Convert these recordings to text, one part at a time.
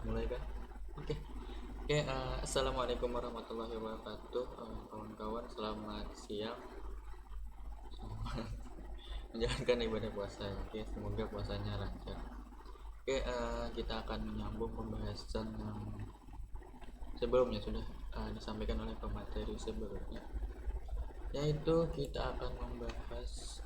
Mulai kan? Oke. Assalamualaikum warahmatullahi wabarakatuh. Kawan-kawan, selamat siang. Selamat menjalankan ibadah puasa. Oke, semoga puasanya lancar. Kita akan menyambung pembahasan yang sebelumnya sudah disampaikan oleh pemateri sebelumnya, yaitu kita akan membahas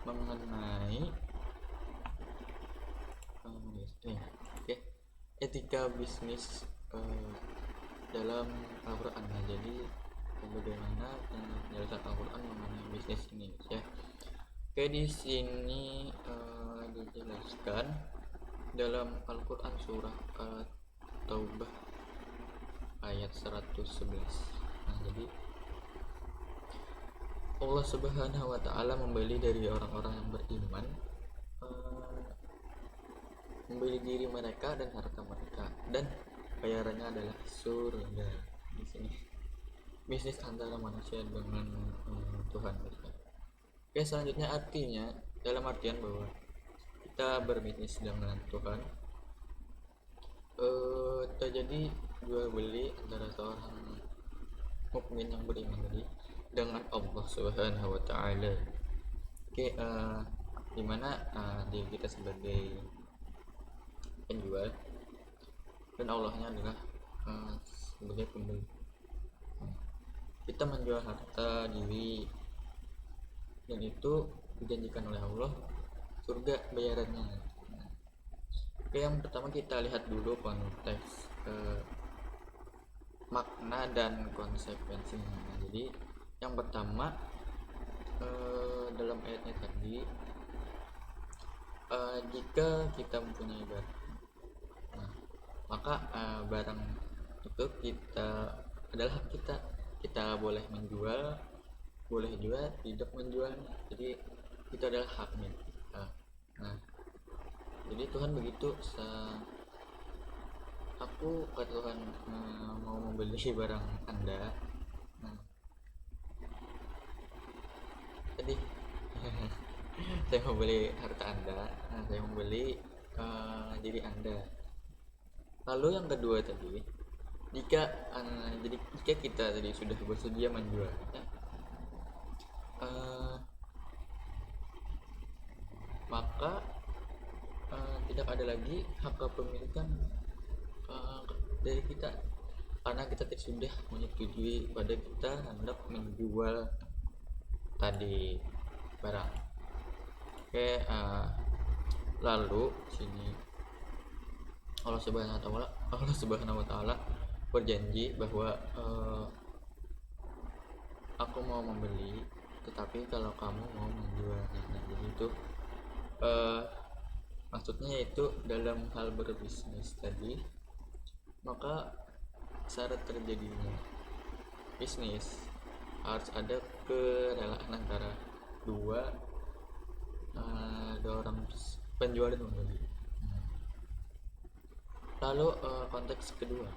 mengenai oke, etika bisnis dalam Al-Quran. Jadi bagaimana penjelasan Al-Quran mengenai bisnis ini, ya. Oke, di sini dijelaskan dalam Al-Quran surah At-Taubah ayat 111. Jadi Allah Subhanahu wa taala membeli dari orang-orang yang beriman, membeli diri mereka dan harta mereka, dan bayarannya adalah surga. Di sini bisnis antara manusia dengan Tuhan mereka. Selanjutnya artinya dalam artian bahwa kita berbisnis dengan Tuhan, terjadi jual beli antara seorang mukmin yang beriman tadi dengan Allah Subhanahu wa taala. Dimana diri kita sebagai penjual dan Allahnya adalah sebagai pembeli. Kita menjual harta diri, dan itu dijanjikan oleh Allah surga bayarannya. Yang pertama kita lihat dulu konteks makna dan konsekuensinya. Jadi yang pertama, dalam ayatnya tadi, jika kita mempunyai barang, maka barang itu adalah hak kita. Kita boleh menjual, boleh juga tidak menjual. Jadi itu adalah hak milik kita. Jadi Tuhan begitu, aku kata Tuhan mau membeli barang Anda. Jadi saya mau beli harta Anda, saya mau beli diri Anda. Lalu yang kedua tadi, jika kita tadi sudah bersedia menjual, maka tidak ada lagi hak kepemilikan dari kita, karena kita sudah menyetujui pada kita hendak menjual tadi barang. Lalu sini Allah Subhanahu wa taala berjanji bahwa aku mau membeli, tetapi kalau kamu mau menjual. Jadi itu maksudnya yaitu dalam hal berbisnis tadi, maka syarat terjadinya bisnis harus ada kerelaan antara dua orang penjual dan pembeli. Lalu konteks kedua,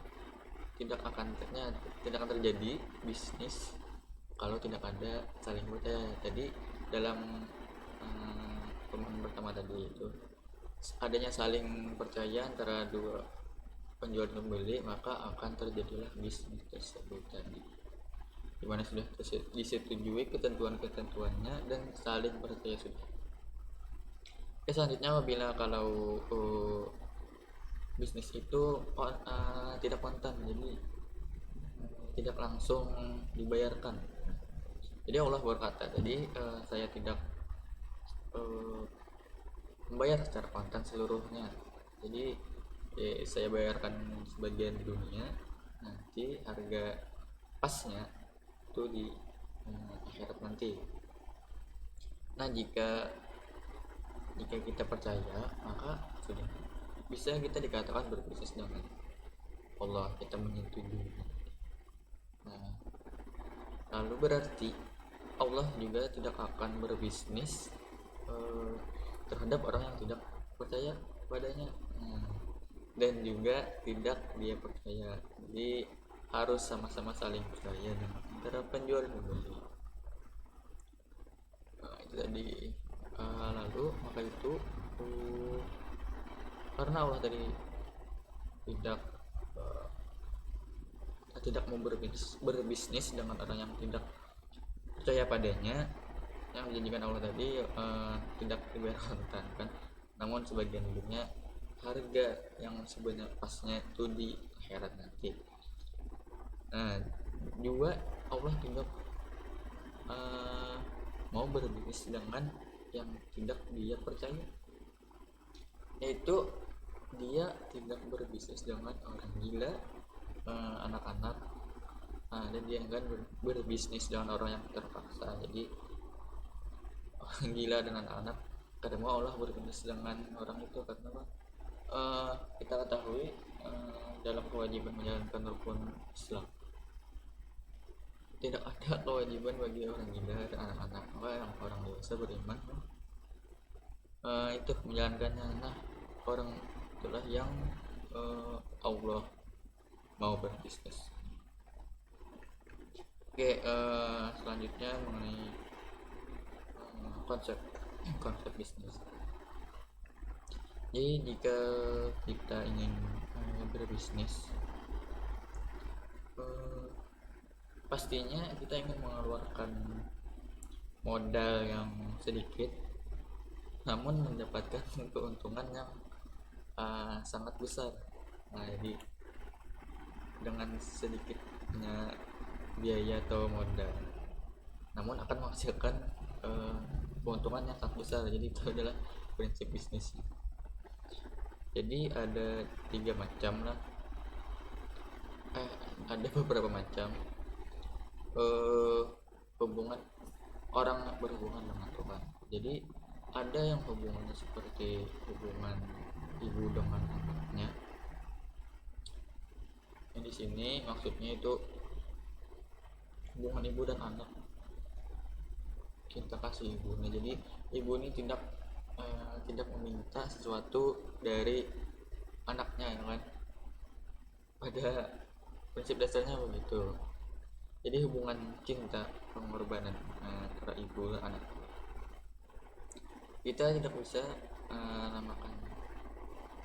tidak akan terjadi bisnis kalau tidak ada saling percaya. Tadi dalam pemahaman pertama tadi itu adanya saling percaya antara dua penjual dan pembeli, maka akan terjadilah bisnis tersebut tadi, dimana sudah disetujui ketentuan-ketentuannya dan saling percaya sudah. Selanjutnya apabila kalau bisnis itu tidak kontan, jadi tidak langsung dibayarkan. Jadi Allah berkata tadi, saya tidak membayar secara kontan seluruhnya. Jadi saya bayarkan sebagian dunia, nanti harga pasnya itu di akhirat nanti. Nah, jika kita percaya, maka sudah bisa kita dikatakan berbisnis dengan Allah, kita menyetujui. Lalu berarti Allah juga tidak akan berbisnis terhadap orang yang tidak percaya padanya, dan juga tidak dia percaya. Jadi harus sama-sama saling percaya antara penjual dan pembeli. Itu tadi. Lalu maka itu karena Allah tadi tidak tidak mau berbisnis dengan orang yang tidak percaya padanya, yang dijanjikan Allah tadi tidak dibayar kontan kan, namun sebagian hidupnya harga yang sebenarnya pasnya itu di akhirat nanti. Nah, juga Allah tidak mau berbisnis dengan yang tidak dia percaya, yaitu dia tidak berbisnis dengan orang gila, anak-anak, dan dia enggak berbisnis dengan orang yang terpaksa. Jadi orang gila dan anak-anak kadang Allah berbisnis dengan orang itu karena kita ketahui dalam kewajiban menjalankan rukun Islam tidak ada kewajiban bagi orang gila dan anak-anak, maka yang orang dewasa beriman itu menjalankannya. Nah, orang itulah yang Allah mau berbisnis. Oke, selanjutnya mengenai konsep bisnis. Jadi jika kita ingin berbisnis, pastinya kita ingin mengeluarkan modal yang sedikit namun mendapatkan keuntungan yang sangat besar. Nah, jadi dengan sedikitnya biaya atau modal namun akan menghasilkan keuntungan yang sangat besar. Jadi itu adalah prinsip bisnisnya. Jadi ada 3 macam lah, ada beberapa macam hubungan orang berhubungan dengan Tuhan. Jadi ada yang hubungannya seperti hubungan ibu dengan anaknya. Yang di sini maksudnya itu hubungan ibu dan anak, cinta kasih ibunya. Jadi ibu ini tidak meminta sesuatu dari anaknya, ya kan? Pada prinsip dasarnya begitu. Jadi hubungan cinta pengorbanan antara ibu dan anak, kita tidak bisa namakan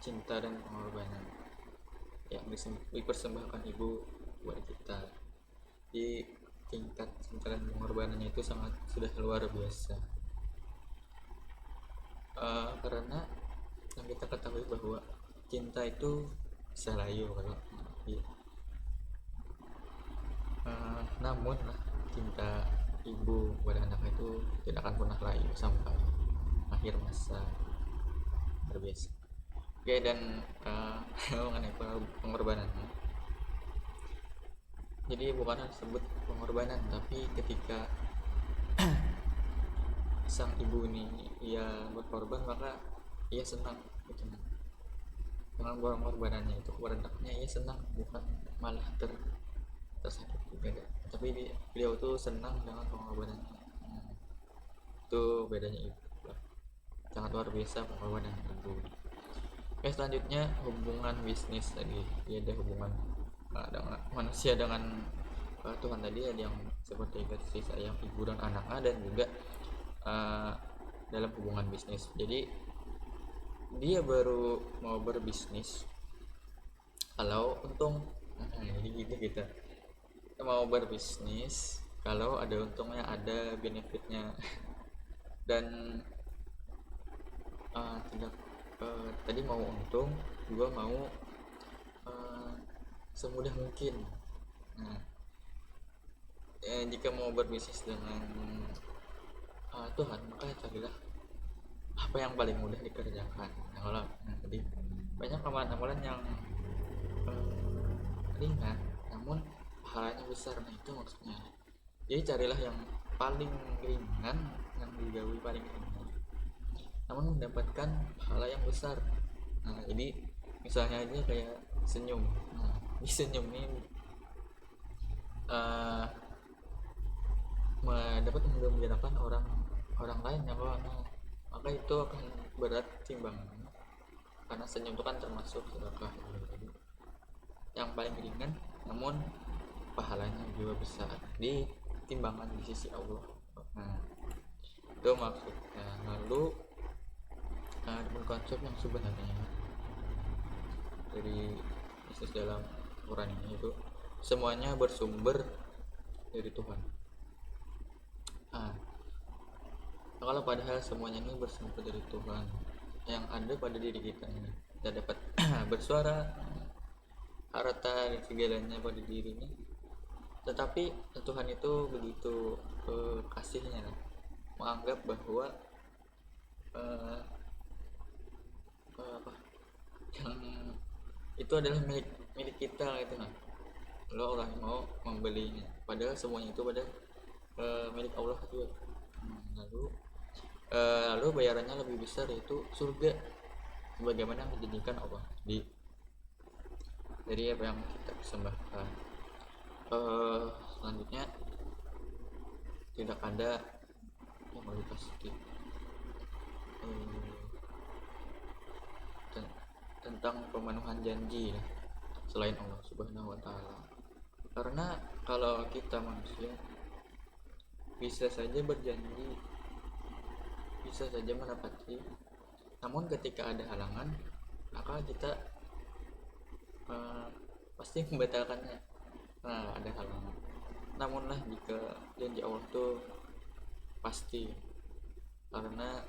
cinta dan pengorbanan yang dipersembahkan ibu buat kita. Di tingkat cinta dan pengorbanannya itu sudah luar biasa, karena yang kita ketahui bahwa cinta itu bisa layu kalau namun cinta ibu pada anak itu tidak akan pernah layu sampai akhir masa berbiasa. Oke, dan mengenai pengorbanannya, jadi bukan disebut pengorbanan, tapi ketika sang ibu ini ia berkorban maka ia senang gitu. Dengan pengorbanannya itu kepada anaknya ia senang, bukan malah tersakiti beda. Tapi beliau tuh senang dengan pengorbanannya. Itu bedanya ibu, sangat luar biasa pengorbanan ibu. Oke, selanjutnya hubungan bisnis tadi. Ya, ada hubungan dengan manusia dengan Tuhan tadi, ada yang seperti kasih sayang ibu dan anaknya, dan juga dalam hubungan bisnis. Jadi dia baru mau berbisnis kalau untung. Jadi gitu kita mau berbisnis kalau ada untungnya, ada benefitnya, dan tidak tadi mau untung, juga mau semudah mungkin. Nah, jika mau berbisnis dengan Tuhan, maka carilah apa yang paling mudah dikerjakan. Nah, tadi banyak amalan-amalan yang ringan namun pahalanya besar. Nah, itu maksudnya. Jadi carilah yang paling ringan, yang digawi paling ringan namun mendapatkan pahala yang besar. Nah, jadi misalnya aja kayak senyum. Nah, di senyum ini dapat membinakan orang lain yang maka itu akan berat timbangannya, karena senyum itu kan termasuk sedekah. Jadi yang paling ringan namun pahalanya juga besar di timbangan di sisi Allah. Nah, itu maksudnya. Lalu dengan konsep yang sebenarnya, dari bisnis dalam Quran ini itu semuanya bersumber dari Tuhan. Nah, kalau padahal semuanya ini bersumber dari Tuhan, yang ada pada diri kita ini, kita dapat bersuara, harta dan segalanya pada diri ini, tetapi Tuhan itu begitu kasihnya, menganggap bahwa eh, apa yang itu adalah milik milik kita gitu. Nah, lo orang mau membelinya padahal semuanya itu pada milik Allah juga. Lalu bayarannya lebih besar, yaitu surga, sebagaimana yang dijanjikan Allah dari apa yang kita persembahkan. Selanjutnya, tidak ada yang lebih pasti tentang pemenuhan janji ya, selain Allah Subhanahu wa Ta'ala. Karena kalau kita manusia bisa saja berjanji, bisa saja menepati, namun ketika ada halangan maka kita pasti membatalkannya. Nah, ada halangan. Namunlah jika janji Allah itu pasti, karena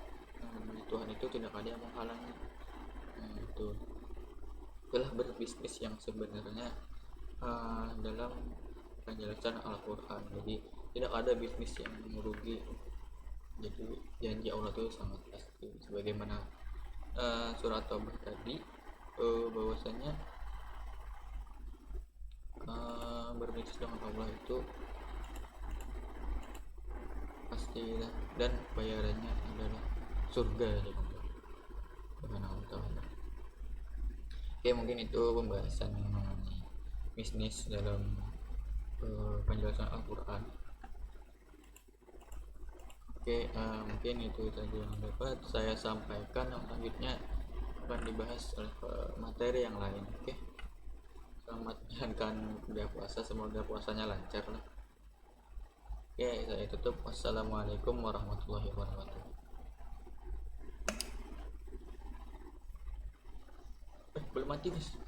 Tuhan itu tidak ada yang menghalangi. Itulah berbisnis yang sebenarnya dalam penjelasan Al-Quran. Jadi tidak ada bisnis yang merugi. Jadi janji Allah itu sangat pasti, sebagaimana surat Taubah tadi, bahwasanya berbisnis dengan Allah itu pasti, dan bayarannya adalah surga ya Subhanahu wa Ta'ala. Oke, mungkin itu pembahasan mengenai bisnis dalam penjelasan Al-Quran. Oke, mungkin itu tadi yang dapat saya sampaikan. Yang selanjutnya akan dibahas oleh materi yang lain. Oke, selamat menjalankan ibadah puasa, semoga puasanya lancar lah. Oke, saya tutup. Wassalamualaikum warahmatullahi wabarakatuh. Belum mati guys.